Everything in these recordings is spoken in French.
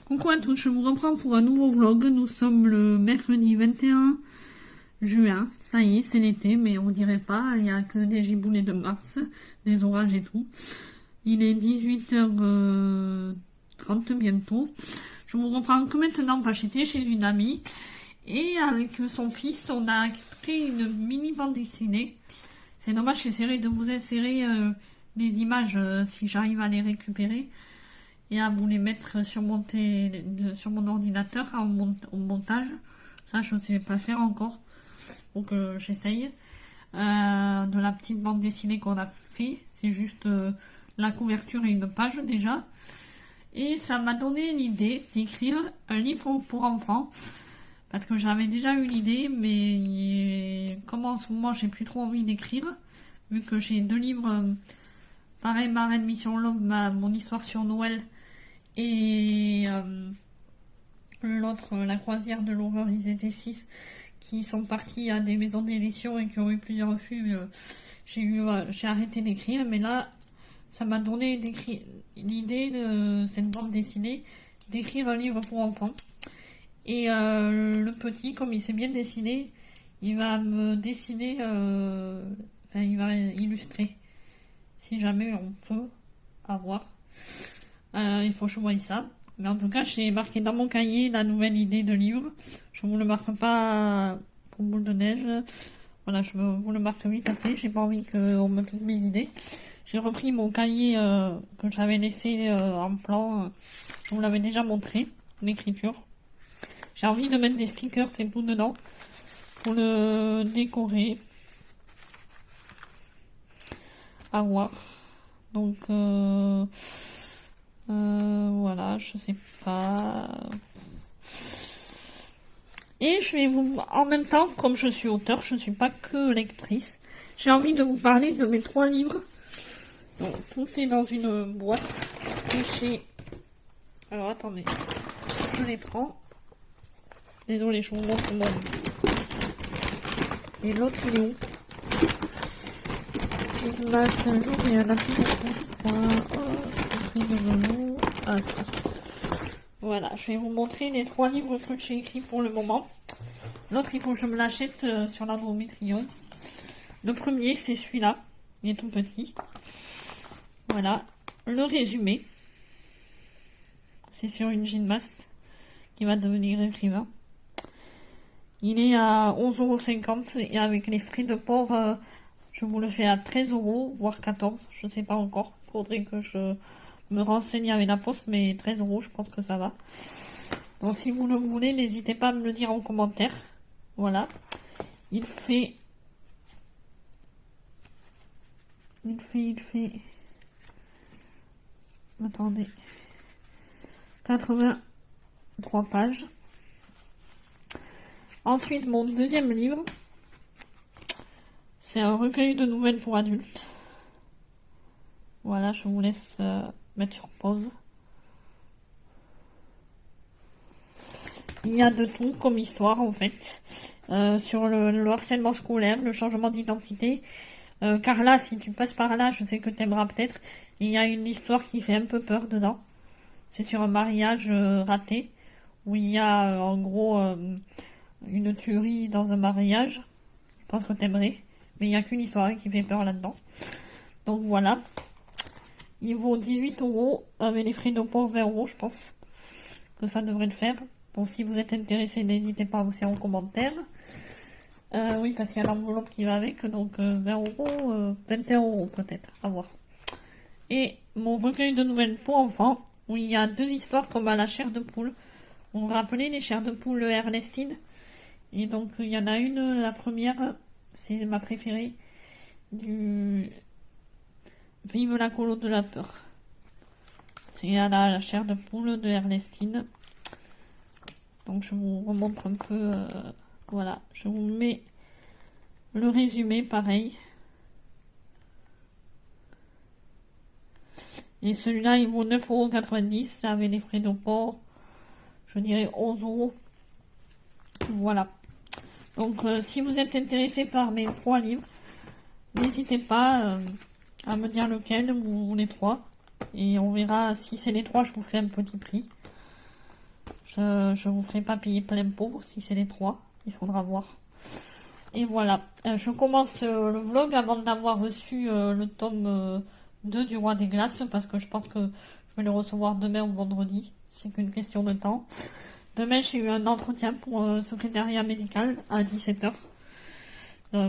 Coucou à tous, je vous reprends pour un nouveau vlog. Nous sommes le mercredi 21 juin. Ça y est, c'est l'été, mais on dirait pas. Il n'y a que des giboulées de mars, des orages et tout. Il est 18h30 bientôt. Je vous reprends que maintenant parce que j'étais chez une amie. Et avec son fils, on a créé une mini bande dessinée. C'est dommage, j'essaierai de vous insérer les images si j'arrive à les récupérer et à vous les mettre sur mon ordinateur au montage. Ça, je ne sais pas faire encore. Donc, j'essaye. De la petite bande dessinée qu'on a fait. C'est juste la couverture et une page déjà. Et ça m'a donné l'idée d'écrire un livre pour enfants. Parce que j'avais déjà eu l'idée, mais comme en ce moment, j'ai plus trop envie d'écrire. Vu que j'ai 2 livres, pareil, Marraine Mission Love, mon histoire sur Noël. Et l'autre, la croisière de l'horreur, ils étaient 6 qui sont partis à des maisons d'édition et qui ont eu plusieurs refus. J'ai arrêté d'écrire, mais là, ça m'a donné l'idée de cette bande dessinée d'écrire un livre pour enfants. Et le petit, comme il s'est bien dessiné, il va me dessiner, il va illustrer. Si jamais on peut avoir. Il faut que je voie ça. Mais en tout cas, j'ai marqué dans mon cahier la nouvelle idée de livre. Je vous le marque pas pour boule de neige. Voilà, je vous le marque vite fait. J'ai pas envie qu'on me pique mes idées. J'ai repris mon cahier que j'avais laissé en plan. Je vous l'avais déjà montré, l'écriture. J'ai envie de mettre des stickers, c'est tout dedans, pour le décorer. À voir. Donc, voilà, je sais pas. Et je vais en même temps, comme je suis auteur, je ne suis pas que lectrice. J'ai envie de vous parler de mes 3 livres. Donc, tout est dans une boîte chez... Alors, attendez. Je les prends. Désolé, je vous montre mon... Et l'autre, il est où? Il reste un jour et il y en a plus beaucoup, je crois. Ah, si. Voilà, je vais vous montrer les 3 livres que j'ai écrits pour le moment. L'autre, il faut que je me l'achète sur l'endométriose. Le premier, c'est celui-là. Il est tout petit. Voilà. Le résumé. C'est sur une gymnaste qui va devenir écrivain. Il est à 11,50 € et avec les frais de port, je vous le fais à 13 €, voire 14. Je sais pas encore. Faudrait que je me renseigne avec la poste, mais 13 €, je pense que ça va. Donc si vous le voulez, n'hésitez pas à me le dire en commentaire. Voilà. Il fait... Attendez. 83 pages. Ensuite, mon deuxième livre, c'est un recueil de nouvelles pour adultes. Voilà, je vous laisse mettre sur pause. Il y a de tout comme histoire en fait. Sur le harcèlement scolaire, le changement d'identité. Carla, si tu passes par là, je sais que t'aimeras peut-être. Il y a une histoire qui fait un peu peur dedans. C'est sur un mariage raté, où il y a en gros une tuerie dans un mariage. Je pense que t'aimerais. Mais il n'y a qu'une histoire qui fait peur là-dedans. Donc voilà. Il vaut 18 € avec les frais de port 20 €, je pense que ça devrait le faire. Donc si vous êtes intéressé, n'hésitez pas aussi en commentaire. Oui, parce qu'il y a l'enveloppe qui va avec, donc 20 €, 21 € peut-être, à voir. Et mon recueil de nouvelles pour enfants, où il y a 2 histoires comme à la chair de poule. Vous vous rappelez les chairs de poule Ernestine? Et donc il y en a une, la première, c'est ma préférée, du Vive la colo de la peur. C'est à la chair de poule de Ernestine. Donc je vous remontre un peu, voilà, je vous mets le résumé pareil. Et celui-là il vaut 9,90 € avec les frais de port, je dirais 11 €. Voilà. Donc si vous êtes intéressé par mes 3 livres, n'hésitez pas à me dire lequel ou les 3. Et on verra si c'est les 3, je vous fais un petit prix. Je vous ferai pas payer plein pot si c'est les 3. Il faudra voir. Et voilà. Je commence le vlog avant d'avoir reçu le tome 2 du Roi des Glaces, parce que je pense que je vais le recevoir demain ou vendredi. C'est qu'une question de temps. Demain, j'ai eu un entretien pour secrétariat médical à 17h.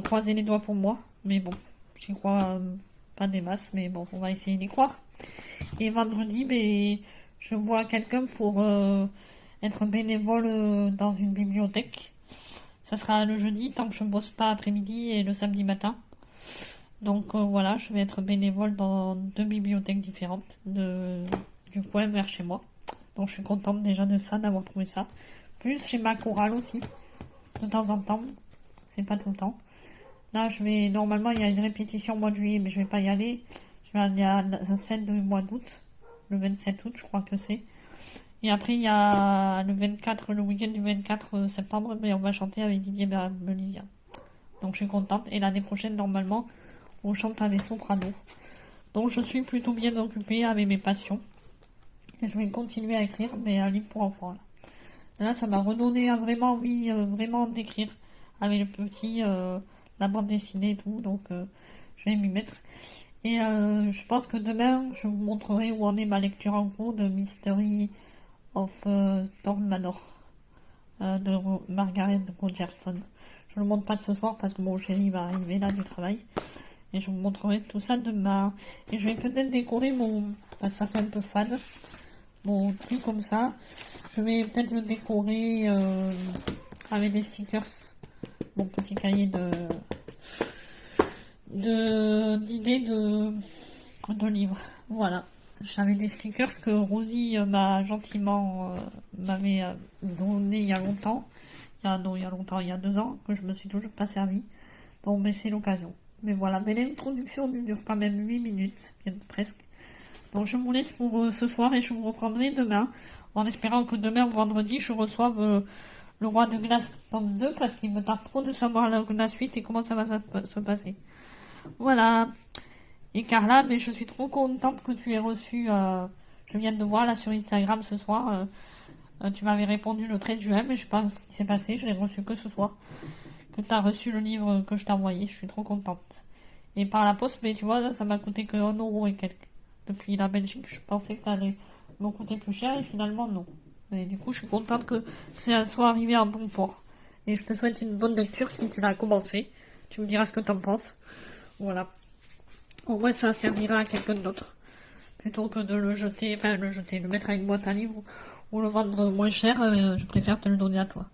Croisez les doigts pour moi. Mais bon, j'y crois pas des masses, mais bon, on va essayer d'y croire. Et vendredi, ben, je vois quelqu'un pour être bénévole dans une bibliothèque. Ça sera le jeudi, tant que je ne bosse pas après-midi et le samedi matin. Donc voilà, je vais être bénévole dans 2 bibliothèques différentes du coin vers chez moi. Donc je suis contente déjà de ça, d'avoir trouvé ça. Plus chez ma chorale aussi, de temps en temps. C'est pas tout le temps. Là, normalement, il y a une répétition au mois de juillet, mais je vais pas y aller. Je vais aller à la scène du mois d'août. Le 27 août, je crois que c'est. Et après, il y a le 24, le week-end du 24 septembre, mais on va chanter avec Didier Belivien. Donc je suis contente. Et l'année prochaine, normalement, on chante avec Soprano. Donc je suis plutôt bien occupée avec mes passions. Et je vais continuer à écrire, mais un livre pour enfants. Là, ça m'a redonné vraiment envie vraiment d'écrire avec le petit, la bande dessinée et tout. Donc je vais m'y mettre. Et je pense que demain, je vous montrerai où en est ma lecture en cours de Mystery of Thorn Manor de Margaret Rogerson. Je ne le montre pas de ce soir parce que mon chéri va arriver là du travail. Et je vous montrerai tout ça demain. Et je vais peut-être décorer parce que ça fait un peu fade. Mon truc comme ça. Je vais peut-être le décorer avec des stickers. Mon petit cahier d'idées de livres. Voilà. J'avais des stickers que Rosie m'a gentiment m'avait donné il y a longtemps. Il y a longtemps, il y a 2 ans, que je me suis toujours pas servi. Bon, mais c'est l'occasion. Mais voilà, mais l'introduction dure quand même 8 minutes, presque. Donc je vous laisse pour ce soir et je vous reprendrai demain, en espérant que demain ou vendredi, je reçoive le Roi de Glace tome 2, parce qu'il me tarde trop de savoir la suite et comment ça va se passer. Voilà. Et Carla, mais je suis trop contente que tu aies reçu, je viens de voir là sur Instagram ce soir, tu m'avais répondu le 13 juin, mais je sais pas ce qui s'est passé, je l'ai reçu que ce soir, que tu as reçu le livre que je t'ai envoyé, je suis trop contente. Et par la poste, mais tu vois, ça m'a coûté que 1€ et quelques. Depuis la Belgique, je pensais que ça allait me coûter plus cher et finalement non. Et du coup, je suis contente que ça soit arrivé à bon port. Et je te souhaite une bonne lecture si tu l'as commencé. Tu me diras ce que tu en penses. Voilà. Au moins, ça servira à quelqu'un d'autre. Plutôt que de le jeter, le mettre à une boîte à livres ou le vendre moins cher, je préfère te le donner à toi.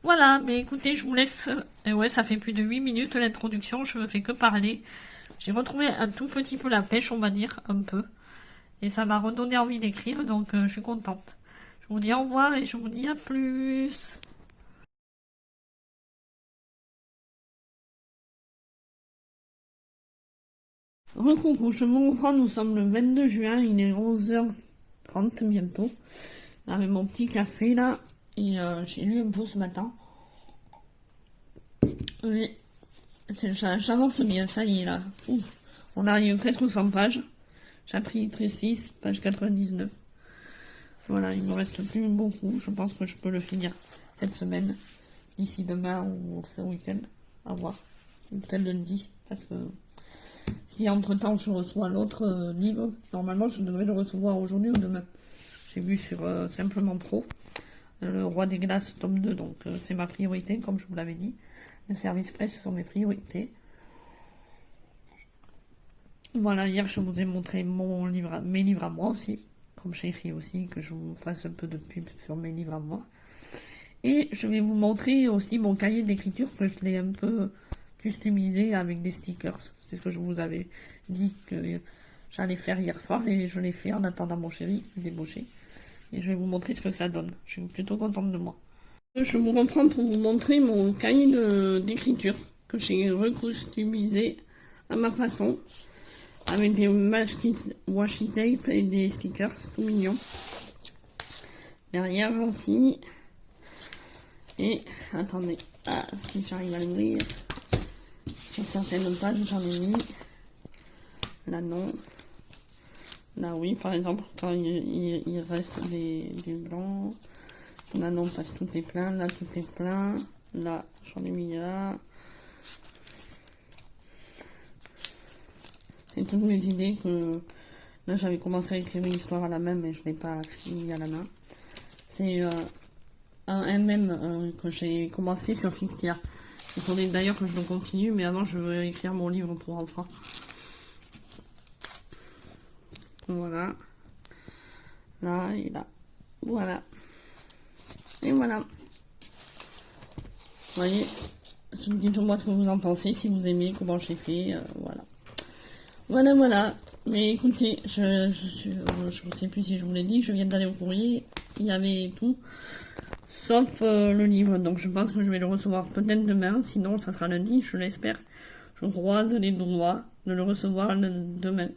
Voilà, mais écoutez, je vous laisse. Et ouais, ça fait plus de 8 minutes l'introduction, je ne fais que parler. J'ai retrouvé un tout petit peu la pêche, on va dire, un peu. Et ça m'a redonné envie d'écrire, donc je suis contente. Je vous dis au revoir et je vous dis à plus. Recoucou, je vous reprends, nous sommes le 22 juin, il est 11h30 bientôt. Avec mon petit café là, et j'ai lu un peu ce matin. Oui, j'avance bien, ça y est là. Ouf. On arrive presque aux 100 pages. Chapitre 6, page 99. Voilà, il me reste plus beaucoup. Je pense que je peux le finir cette semaine, d'ici demain ou ce week-end. À voir. Peut-être lundi, parce que si entre-temps je reçois l'autre livre, normalement je devrais le recevoir aujourd'hui ou demain. J'ai vu sur Simplement Pro, le Roi des Glaces, tome 2, donc c'est ma priorité, comme je vous l'avais dit. Les services presse sont mes priorités. Voilà, hier je vous ai montré mes livres à moi aussi, comme j'ai écrit aussi, que je vous fasse un peu de pub sur mes livres à moi. Et je vais vous montrer aussi mon cahier d'écriture, que je l'ai un peu customisé avec des stickers. C'est ce que je vous avais dit que j'allais faire hier soir, et je l'ai fait en attendant mon chéri débauché. Et je vais vous montrer ce que ça donne. Je suis plutôt contente de moi. Je vous reprends pour vous montrer mon cahier d'écriture, que j'ai recustomisé à ma façon, avec des washi tape et des stickers tout mignons. Derrière aussi. Et attendez, si j'arrive à l'ouvrir, sur certaines pages j'en ai mis. Là non. Là oui, par exemple, quand il reste des blancs. Là non, parce que tout est plein, là tout est plein. Là, j'en ai mis là. C'est toutes mes idées que... Là, j'avais commencé à écrire une histoire à la main, mais je n'ai pas fini à la main. C'est un MM que j'ai commencé sur Fictia. Il faudrait d'ailleurs que je le continue, mais avant, je veux écrire mon livre pour enfants. Voilà. Là et là. Voilà. Et voilà. Vous voyez, dites-moi ce que vous en pensez, si vous aimez, comment j'ai fait, voilà. Voilà, voilà. Mais écoutez, je sais plus si je vous l'ai dit, je viens d'aller au courrier, il y avait tout, sauf le livre. Donc je pense que je vais le recevoir peut-être demain, sinon ça sera lundi, je l'espère. Je croise les doigts de le recevoir demain.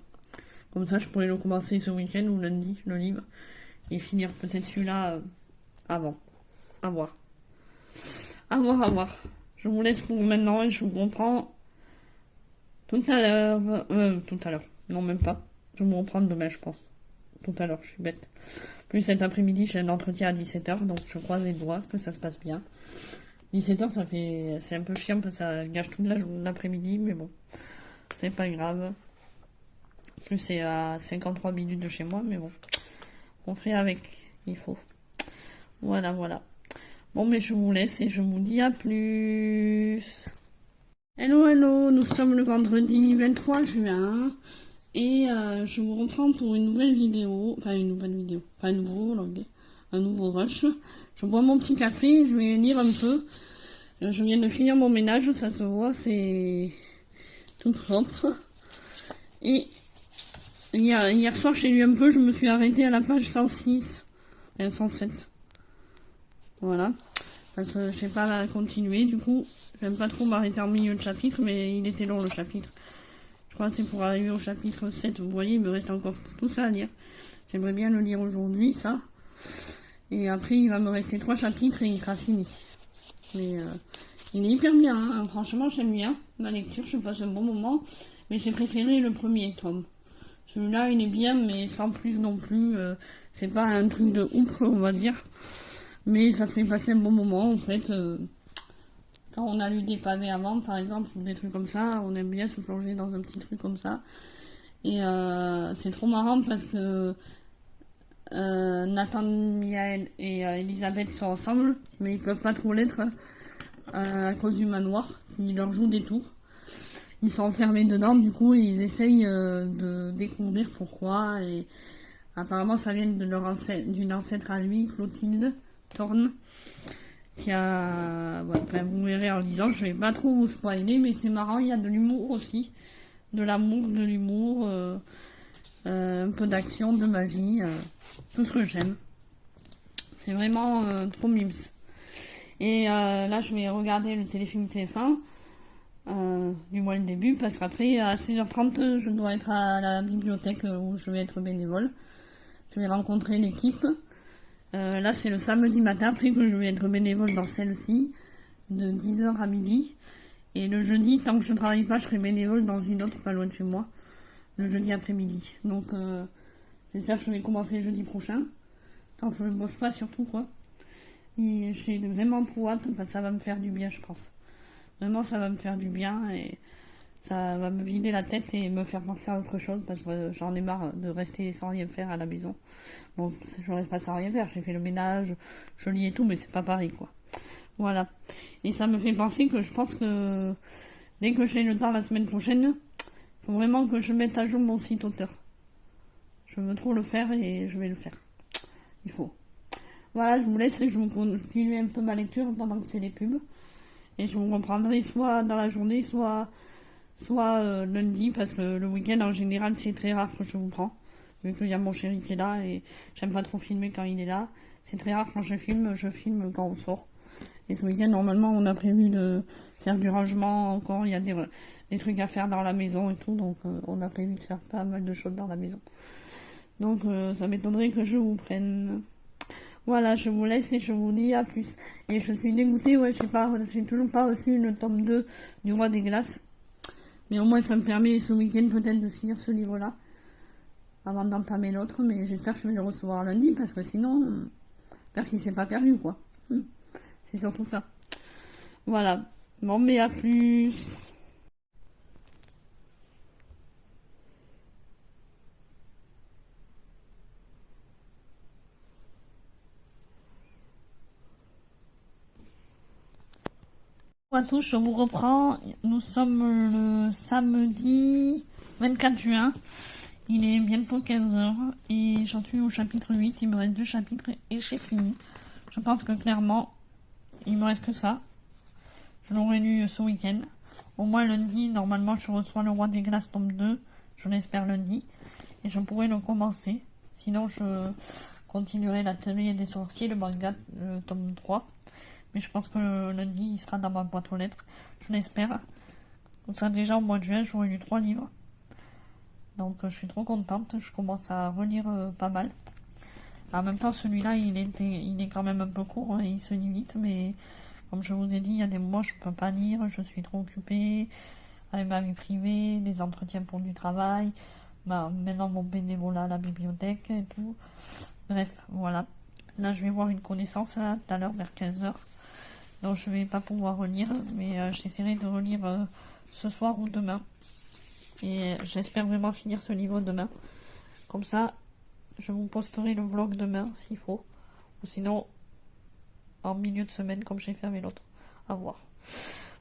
Comme ça, je pourrais le commencer ce week-end ou lundi, le livre, et finir peut-être celui-là avant. À voir. À voir, à voir. Je vous laisse pour maintenant et je vous reprends tout à l'heure. Tout à l'heure. Non, même pas. Je vais vous reprendre demain, je pense. Tout à l'heure, je suis bête. Plus cet après-midi, j'ai un entretien à 17h, donc je croise les doigts que ça se passe bien. 17h, c'est un peu chiant parce que ça gâche toute l'après-midi, mais bon. C'est pas grave. Plus c'est à 53 minutes de chez moi, mais bon. On fait avec. Il faut. Voilà, voilà. Bon, mais je vous laisse et je vous dis à plus. Hello, hello, nous sommes le vendredi 23 juin et je vous reprends pour une nouvelle vidéo, enfin un nouveau log, un nouveau rush. Je bois mon petit café, je vais lire un peu. Je viens de finir mon ménage, ça se voit, c'est tout propre. Et hier soir, j'ai lu un peu, je me suis arrêtée à la page 106, 107. Voilà. Parce que je sais pas continuer, du coup, j'aime pas trop m'arrêter en milieu de chapitre, mais il était long le chapitre. Je crois que c'est pour arriver au chapitre 7, vous voyez, il me reste encore tout ça à lire. J'aimerais bien le lire aujourd'hui, ça. Et après, il va me rester 3 chapitres et il sera fini. Mais il est hyper bien, hein. Franchement, j'aime bien la lecture, je passe un bon moment. Mais j'ai préféré le premier tome. Celui-là, il est bien, mais sans plus non plus. C'est pas un truc de ouf, on va dire. Mais ça fait passer un bon moment, en fait. Quand on a lu des pavés avant, par exemple, ou des trucs comme ça, on aime bien se plonger dans un petit truc comme ça. Et c'est trop marrant parce que Nathaniel et Elisabeth sont ensemble, mais ils peuvent pas trop l'être à cause du manoir. Ils leur jouent des tours. Ils sont enfermés dedans, du coup, et ils essayent de découvrir pourquoi. Et apparemment, ça vient de d'une ancêtre à lui, Clotilde Thorne, qui a... Ouais, enfin, vous verrez en lisant, je vais pas trop vous spoiler, mais c'est marrant, il y a de l'humour aussi. De l'amour, de l'humour, un peu d'action, de magie, tout ce que j'aime. C'est vraiment trop mimes. Et là, je vais regarder le téléfilm TF1, du moins le début, parce qu'après, à 16h30, je dois être à la bibliothèque où je vais être bénévole. Je vais rencontrer l'équipe. Là, c'est le samedi matin, après que je vais être bénévole dans celle-ci, de 10h à midi. Et le jeudi, tant que je ne travaille pas, je serai bénévole dans une autre pas loin de chez moi, le jeudi après-midi. Donc, j'espère que je vais commencer jeudi prochain. Tant que je ne bosse pas, surtout, quoi. Et j'ai vraiment trop hâte, parce que ça va me faire du bien, je pense. Vraiment, ça va me faire du bien et ça va me vider la tête et me faire penser à autre chose, parce que j'en ai marre de rester sans rien faire à la maison. Bon, je reste pas sans rien faire, j'ai fait le ménage, je lis et tout, mais c'est pas pareil, quoi. Voilà. Et ça me fait penser que je pense que dès que j'ai le temps la semaine prochaine, il faut vraiment que je mette à jour mon site auteur. Je veux trop le faire et je vais le faire. Il faut. Voilà, je vous laisse et je vous continue un peu ma lecture pendant que c'est les pubs. Et je vous reprendrai soit dans la journée, soit lundi, parce que le week-end en général c'est très rare que je vous prends. Vu qu'il y a mon chéri qui est là et j'aime pas trop filmer quand il est là. C'est très rare quand je filme quand on sort. Et ce week-end, normalement, on a prévu de faire du rangement encore. Il y a des trucs à faire dans la maison et tout. Donc, on a prévu de faire pas mal de choses dans la maison. Donc, ça m'étonnerait que je vous prenne. Voilà, je vous laisse et je vous dis à plus. Et je suis dégoûtée, ouais, j'ai toujours pas reçu le tome 2 du Roi des Glaces. Mais au moins, ça me permet ce week-end peut-être de finir ce livre-là. Avant d'entamer l'autre. Mais j'espère que je vais le recevoir lundi parce que sinon, j'espère qu'il s'est pas perdu, quoi. C'est surtout ça. Voilà. Bon, mais à plus. Bonjour à tous, je vous reprends. Nous sommes le samedi 24 juin. Il est bientôt 15 heures et j'en suis au chapitre 8. Il me reste 2 chapitres et j'ai fini. Je pense que clairement, il me reste que ça. Je l'aurai lu ce week-end. Au moins lundi, normalement, je reçois le Roi des Glaces tome 2. Je l'espère lundi. Et je pourrai le commencer. Sinon, je continuerai l'atelier des sorciers, le manga, le tome 3. Mais je pense que lundi, il sera dans ma boîte aux lettres. Je l'espère. Comme ça, déjà, au mois de juin, j'aurai lu 3 livres. Donc, je suis trop contente. Je commence à relire pas mal. En même temps, celui-là, il est quand même un peu court. Il se limite. Mais comme je vous ai dit, il y a des moments où je ne peux pas lire. Je suis trop occupée avec ma vie privée, les entretiens pour du travail. Maintenant, mon bénévolat à la bibliothèque et tout. Bref, voilà. Là, je vais voir une connaissance là, tout à l'heure, vers 15 heures. Donc je vais pas pouvoir relire, mais j'essaierai de relire ce soir ou demain. Et j'espère vraiment finir ce livre demain. Comme ça, je vous posterai le vlog demain s'il faut. Ou sinon, en milieu de semaine comme j'ai fait avec l'autre. À voir.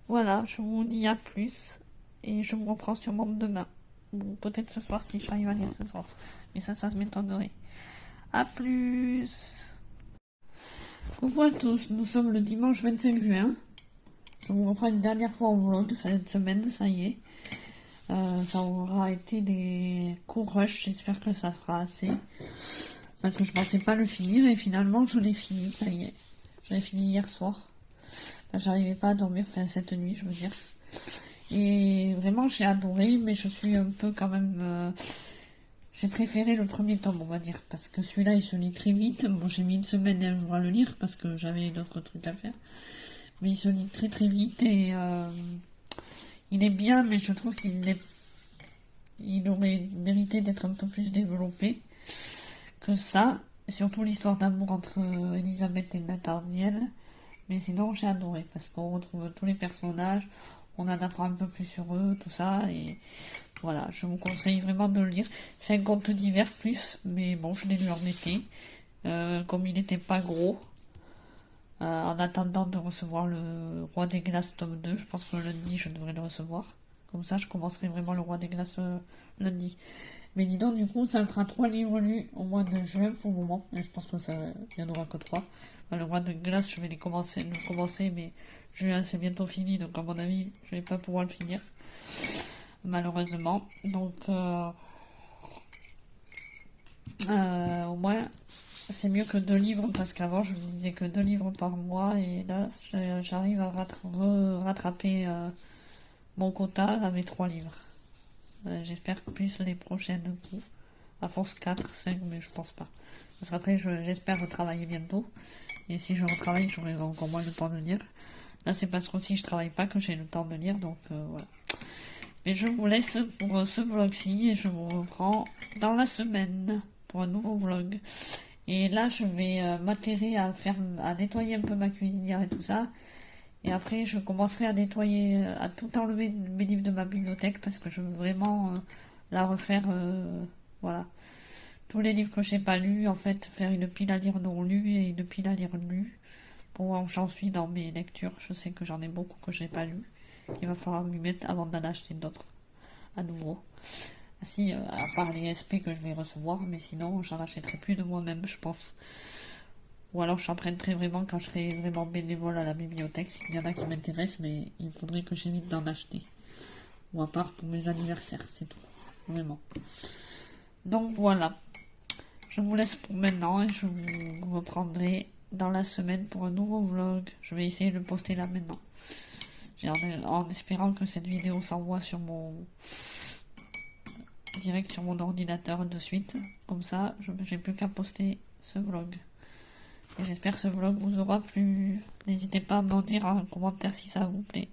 Voilà, je vous dis à plus. Et je vous reprends sûrement demain. Ou peut-être ce soir si j'arrive à lire ce soir. Mais ça m'étonnerait. À plus. Coucou à tous, nous sommes le dimanche 25 juin. Je vous reprends une dernière fois en vlog cette semaine, ça y est. Ça aura été des courts rushs, j'espère que ça fera assez. Parce que je pensais pas le finir et finalement je l'ai fini, ça y est. Je l'ai fini hier soir. Enfin, j'arrivais pas à dormir, enfin cette nuit je veux dire. Et vraiment j'ai adoré, mais je suis un peu quand même... J'ai préféré le premier tome, on va dire, parce que celui-là, il se lit très vite. Bon, j'ai mis une semaine et un jour à le lire, parce que j'avais d'autres trucs à faire. Mais il se lit très très vite, et il est bien, mais je trouve il aurait mérité d'être un peu plus développé que ça. Surtout l'histoire d'amour entre Elisabeth et Nathaniel. Mais sinon, j'ai adoré, parce qu'on retrouve tous les personnages, on en apprend un peu plus sur eux, tout ça, et... Voilà, je vous conseille vraiment de le lire. C'est un conte d'hiver plus, mais bon, je l'ai lu en été. Comme il n'était pas gros, en attendant de recevoir le Roi des Glaces tome 2, je pense que lundi je devrais le recevoir. Comme ça, je commencerai vraiment le Roi des Glaces lundi. Mais dis donc, du coup, ça me fera 3 livres lus au mois de juin pour le moment. Et je pense que ça n'y en aura que 3. Le Roi des Glaces, je vais le commencer, mais juin c'est bientôt fini, donc à mon avis, je vais pas pouvoir le finir. Malheureusement. Donc, au moins, c'est mieux que 2 livres, parce qu'avant, je me disais que 2 livres par mois, et là, j'arrive à rattraper mon quota avec 3 livres. J'espère plus les prochaines coups. À force 4, 5, mais je pense pas. Parce qu'après, j'espère retravailler bientôt. Et si je retravaille, j'aurai encore moins le temps de lire. Là, c'est parce que si je travaille pas que j'ai le temps de lire, donc voilà. Mais je vous laisse pour ce vlog-ci et je vous reprends dans la semaine pour un nouveau vlog. Et là, je vais m'atterrer à nettoyer un peu ma cuisinière et tout ça. Et après, je commencerai à nettoyer, à tout enlever mes livres de ma bibliothèque parce que je veux vraiment la refaire. Voilà. Tous les livres que j'ai pas lus, en fait, faire une pile à lire non lue et une pile à lire lue. Pour voir où j'en suis dans mes lectures. Je sais que j'en ai beaucoup que j'ai pas lus. Il va falloir m'y mettre avant d'en acheter d'autres. À nouveau. Si, à part les SP que je vais recevoir, mais sinon, j'en achèterai plus de moi-même, je pense. Ou alors, j'emprunterai vraiment quand je serai vraiment bénévole à la bibliothèque, s'il y en a qui m'intéressent, mais il faudrait que j'évite d'en acheter. Ou à part pour mes anniversaires, c'est tout. Vraiment. Donc, voilà. Je vous laisse pour maintenant et je vous reprendrai dans la semaine pour un nouveau vlog. Je vais essayer de le poster là maintenant. En espérant que cette vidéo s'envoie sur mon direct sur mon ordinateur de suite. Comme ça, j'ai plus qu'à poster ce vlog. Et j'espère que ce vlog vous aura plu. N'hésitez pas à m'en dire en commentaire si ça vous plaît.